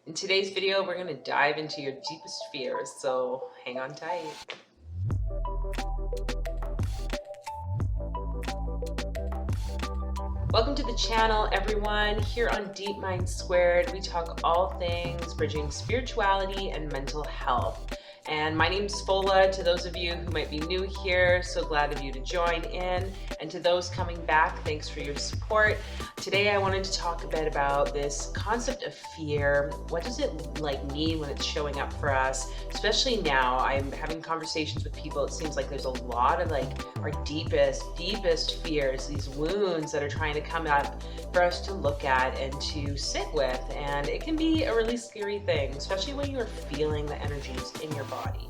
In today's video, we're going to dive into your deepest fears, so hang on tight. Welcome to the channel, everyone. Here on Deep Mind Squared, we talk all things bridging spirituality and mental health. And my name's Fola. To those of you who might be new here, so glad of you to join in. And to those coming back, thanks for your support. Today I wanted to talk a bit about this concept of fear. What does it mean when it's showing up for us? Especially now, I'm having conversations with people. It seems like there's a lot of our deepest fears, these wounds that are trying to come up for us to look at and to sit with. And it can be a really scary thing, especially when you're feeling the energies in your body.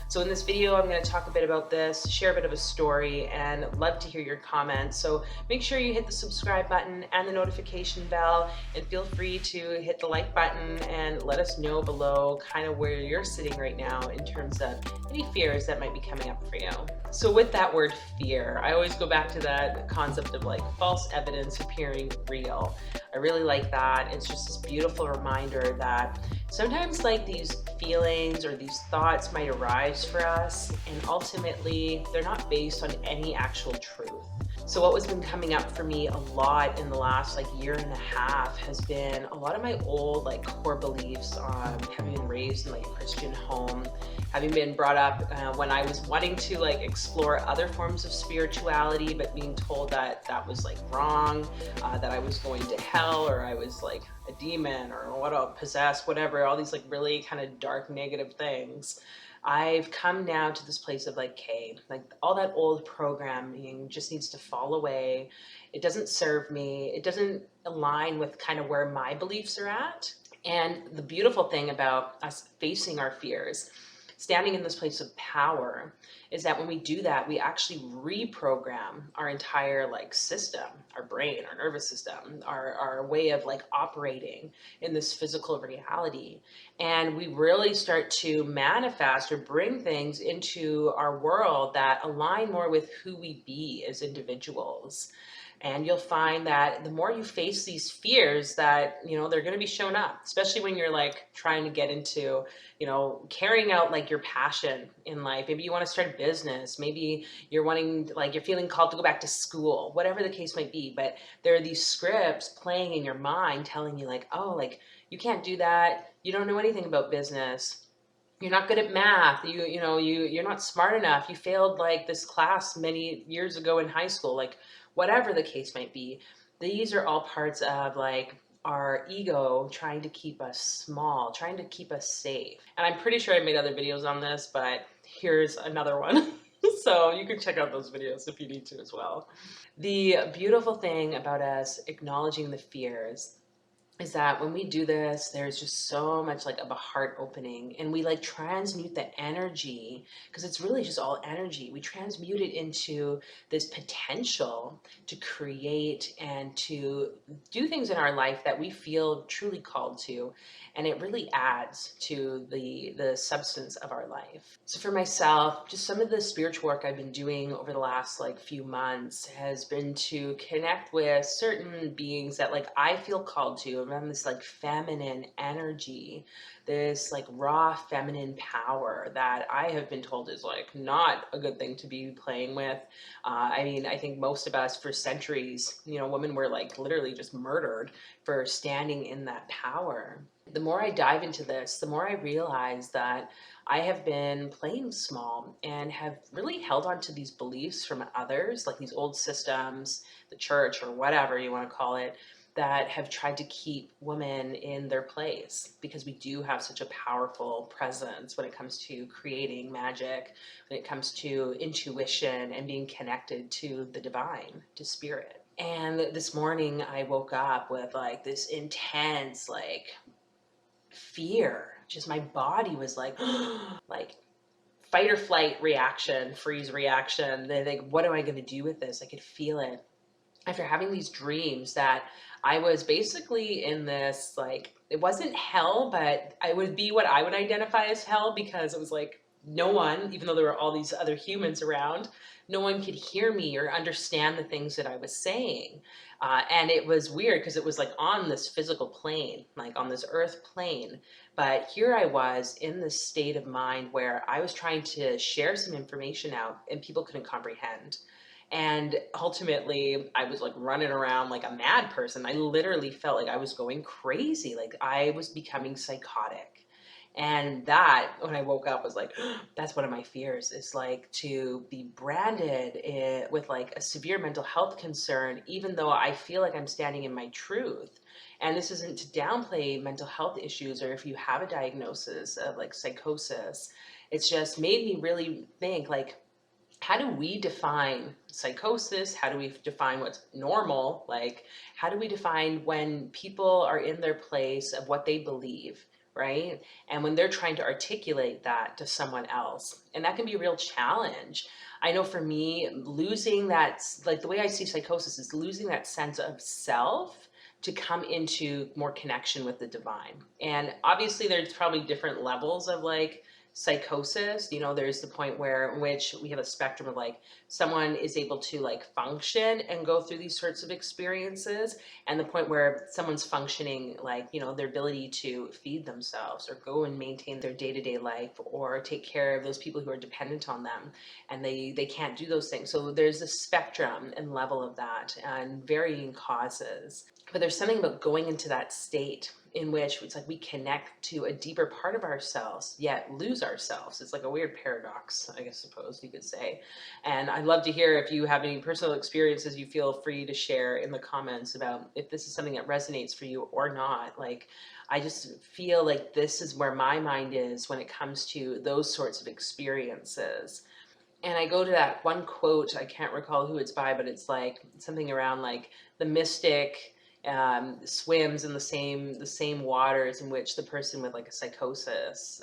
So in this video, I'm going to talk a bit about this, share a bit of a story, and love to hear your comments. So make sure you hit the subscribe button and the notification bell, and feel free to hit the like button and let us know below kind of where you're sitting right now in terms of any fears that might be coming up for you. So with that word fear, I always go back to that concept of false evidence appearing real. I really like that. It's just this beautiful reminder that sometimes these feelings or these thoughts might arise for us, and ultimately they're not based on any actual truth. So what has been coming up for me a lot in the last year and a half has been a lot of my old core beliefs on having been raised in a Christian home, having been brought up when I was wanting to explore other forms of spirituality, but being told that that was wrong, that I was going to hell, or I was a demon, or possessed, whatever, all these really kind of dark negative things. I've come now to this place of all that old programming just needs to fall away. It doesn't serve me. It doesn't align with kind of where my beliefs are at. And the beautiful thing about us facing our fears, standing in this place of power, is that when we do that, we actually reprogram our entire system, our brain, our nervous system, our way of operating in this physical reality. And we really start to manifest or bring things into our world that align more with who we be as individuals. And you'll find that the more you face these fears, that they're going to be shown up, especially when you're trying to get into carrying out your passion in life. Maybe you want to start a business, maybe you're wanting you're feeling called to go back to school, whatever the case might be. But there are these scripts playing in your mind telling you you can't do that, you don't know anything about business, you're not good at math, you're not smart enough, you failed this class many years ago in high school, whatever the case might be. These are all parts of our ego trying to keep us small, trying to keep us safe. And I'm pretty sure I made other videos on this, but here's another one. So you can check out those videos if you need to as well. The beautiful thing about us acknowledging the fears is that when we do this, there's just so much of a heart opening, and we transmute the energy, because it's really just all energy. We transmute it into this potential to create and to do things in our life that we feel truly called to, and it really adds to the substance of our life. So for myself, just some of the spiritual work I've been doing over the last few months has been to connect with certain beings that I feel called to, around this feminine energy, this raw feminine power that I have been told is not a good thing to be playing with. I mean, I think most of us for centuries, women were literally just murdered for standing in that power. The more I dive into this, the more I realize that I have been playing small and have really held on to these beliefs from others, these old systems, the church, or whatever you want to call it, that have tried to keep women in their place, because we do have such a powerful presence when it comes to creating magic, when it comes to intuition and being connected to the divine, to spirit. And this morning I woke up with this intense fear. Just my body was fight or flight reaction, freeze reaction. Then what am I going to do with this? I could feel it after having these dreams that I was basically in this it wasn't hell, but I would be what I would identify as hell, because it was no one, even though there were all these other humans around, no one could hear me or understand the things that I was saying. And it was weird because it was like on this physical plane, like on this earth plane. But here I was in this state of mind where I was trying to share some information out and people couldn't comprehend. And ultimately, I was like running around like a mad person. I literally felt like I was going crazy, like I was becoming psychotic. And that, when I woke up, was like, that's one of my fears, is like to be branded with like a severe mental health concern, even though I feel like I'm standing in my truth. And this isn't to downplay mental health issues or if you have a diagnosis of like psychosis. It's just made me really think like, how do we define psychosis? How do we define what's normal? Like, how do we define when people are in their place of what they believe, right? And when they're trying to articulate that to someone else. And that can be a real challenge. I know for me, losing that, like the way I see psychosis is losing that sense of self to come into more connection with the divine. And obviously there's probably different levels of like psychosis. You know, there's the point where in which we have a spectrum of like someone is able to like function and go through these sorts of experiences, and the point where someone's functioning like, you know, their ability to feed themselves or go and maintain their day-to-day life or take care of those people who are dependent on them, and they can't do those things. So there's a spectrum and level of that and varying causes. But there's something about going into that state in which it's like we connect to a deeper part of ourselves, yet lose ourselves. It's like a weird paradox, I guess, suppose you could say. And I'd love to hear if you have any personal experiences you feel free to share in the comments about if this is something that resonates for you or not. Like, I just feel like this is where my mind is when it comes to those sorts of experiences. And I go to that one quote, I can't recall who it's by, but it's like something around like the mystic swims in the same waters in which the person with like a psychosis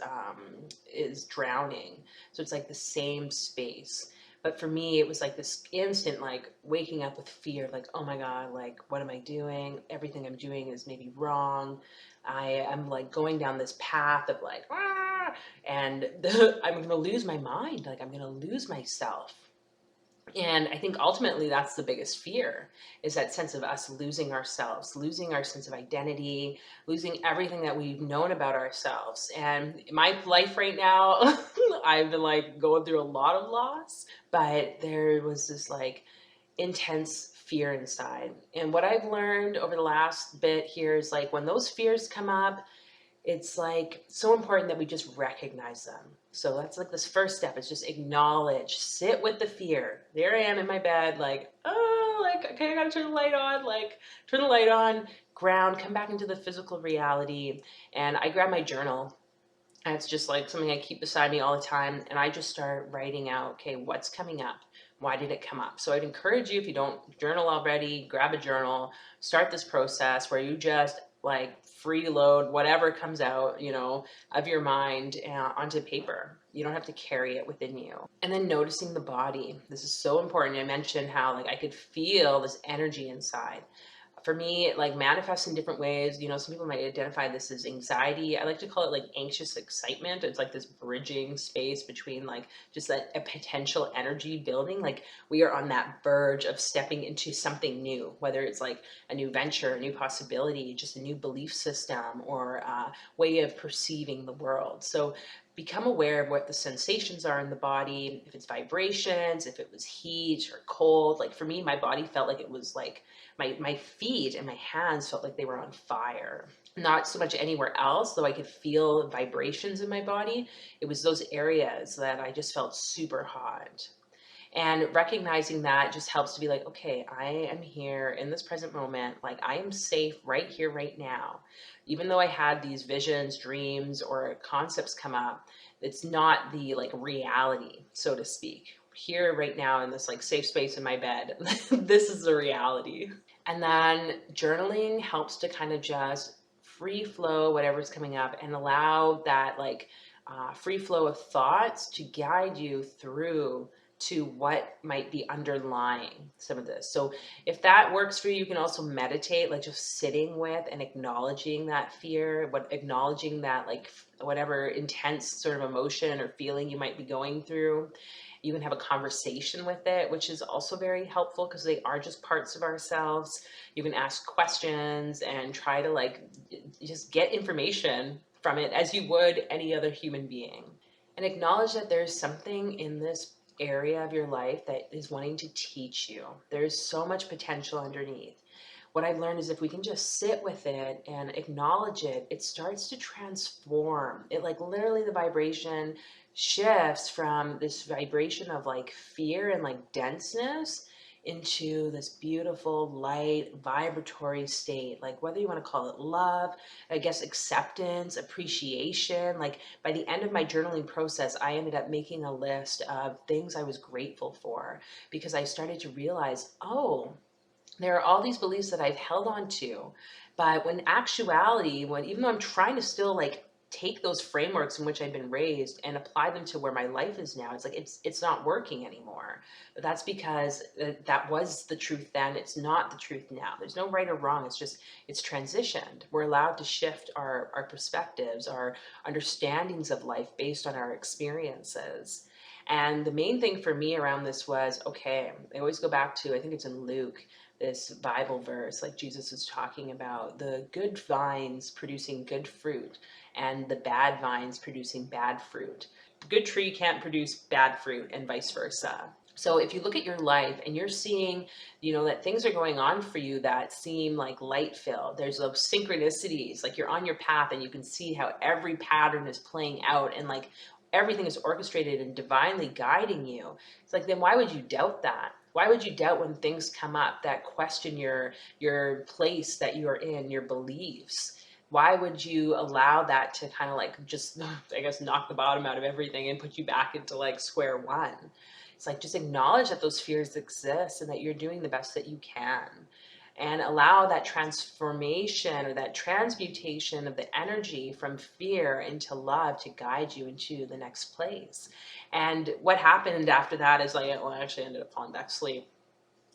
is drowning. So it's like the same space. But for me, it was like this instant, like waking up with fear, like, oh my God, like, what am I doing? Everything I'm doing is maybe wrong. I am like going down this path of like, ah, and I'm going to lose my mind. Like, I'm going to lose myself. And I think ultimately that's the biggest fear, is that sense of us losing ourselves, losing our sense of identity, losing everything that we've known about ourselves. And in my life right now, I've been like going through a lot of loss, but there was this like intense fear inside. And what I've learned over the last bit here is like when those fears come up, it's like so important that we just recognize them. So that's like this first step, is just acknowledge, sit with the fear. There I am in my bed, like, oh, like, okay, I gotta turn the light on, like, turn the light on, ground, come back into the physical reality. And I grab my journal, and it's just like something I keep beside me all the time. And I just start writing out, okay, what's coming up? Why did it come up? So I'd encourage you, if you don't journal already, grab a journal, start this process where you just like freeload whatever comes out, you know, of your mind onto paper. You don't have to carry it within you. And then noticing the body. This is so important. I mentioned how like I could feel this energy inside. For me, it like manifests in different ways. You know, some people might identify this as anxiety. I like to call it like anxious excitement. It's like this bridging space between like just a potential energy building. Like we are on that verge of stepping into something new, whether it's like a new venture, a new possibility, just a new belief system or a way of perceiving the world. So become aware of what the sensations are in the body, if it's vibrations, if it was heat or cold. Like for me, my body felt like it was like my feet and my hands felt like they were on fire. Not so much anywhere else, though I could feel vibrations in my body. It was those areas that I just felt super hot. And recognizing that just helps to be like, okay, I am here in this present moment. Like I am safe right here, right now. Even though I had these visions, dreams, or concepts come up, it's not the like reality, so to speak. Here right now in this like safe space in my bed, this is the reality. And then journaling helps to kind of just free flow whatever's coming up and allow that like free flow of thoughts to guide you through to what might be underlying some of this. So if that works for you, you can also meditate, like just sitting with and acknowledging that fear, acknowledging that like whatever intense sort of emotion or feeling you might be going through. You can have a conversation with it, which is also very helpful because they are just parts of ourselves. You can ask questions and try to like just get information from it as you would any other human being. And acknowledge that there's something in this area of your life that is wanting to teach you. There's so much potential underneath. What I've learned is if we can just sit with it and acknowledge it, it starts to transform. It like literally the vibration shifts from this vibration of like fear and like denseness into this beautiful, light, vibratory state. Like whether you want to call it love, I guess acceptance, appreciation. Like by the end of my journaling process, I ended up making a list of things I was grateful for because I started to realize, oh, there are all these beliefs that I've held on to, but when actuality, even though I'm trying to still like take those frameworks in which I've been raised and apply them to where my life is now, it's like it's not working anymore. But that's because that was the truth then. It's not the truth now. There's no right or wrong. It's just it's transitioned. We're allowed to shift our perspectives, our understandings of life based on our experiences. And the main thing for me around this was, okay, I always go back to, I think it's in Luke, this Bible verse, like Jesus is talking about the good vines producing good fruit and the bad vines producing bad fruit. The good tree can't produce bad fruit and vice versa. So if you look at your life and you're seeing, that things are going on for you that seem like light filled, there's those synchronicities, like you're on your path and you can see how every pattern is playing out and like everything is orchestrated and divinely guiding you. It's like, then why would you doubt that? Why would you doubt when things come up that question your place that you're in, your beliefs? Why would you allow that to kind of like just, I guess, knock the bottom out of everything and put you back into like square one? It's like, just acknowledge that those fears exist and that you're doing the best that you can. And allow that transformation or that transmutation of the energy from fear into love to guide you into the next place. And what happened after that is like, well, I actually ended up falling back asleep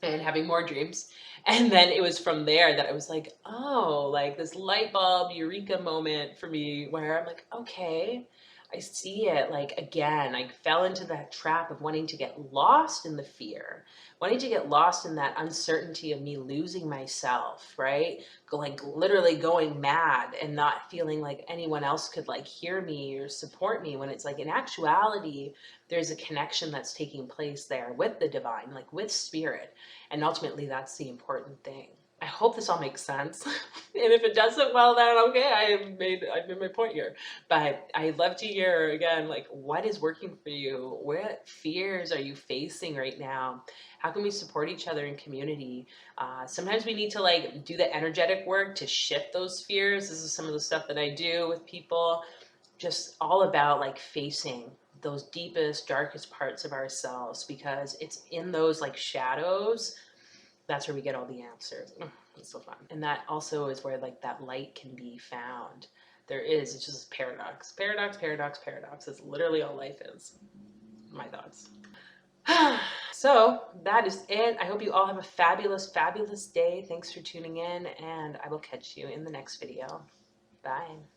and having more dreams. And then it was from there that I was like, oh, like this light bulb eureka moment for me where I'm like, okay, I see it. Like, again, I fell into that trap of wanting to get lost in the fear, wanting to get lost in that uncertainty of me losing myself, right? Like literally going mad and not feeling like anyone else could like hear me or support me, when it's like in actuality, there's a connection that's taking place there with the divine, like with spirit. And ultimately, that's the important thing. I hope this all makes sense. And if it doesn't, well, then okay, I've made my point here. But I'd love to hear again, like, what is working for you? What fears are you facing right now? How can we support each other in community? Sometimes we need to like do the energetic work to shift those fears. This is some of the stuff that I do with people. Just all about like facing those deepest, darkest parts of ourselves, because it's in those like shadows, that's where we get all the answers. It's so fun. And that also is where like that light can be found. It's just paradox. Paradox, paradox, paradox. That's literally all life is. My thoughts. So that is it. I hope you all have a fabulous, fabulous day. Thanks for tuning in, and I will catch you in the next video. Bye.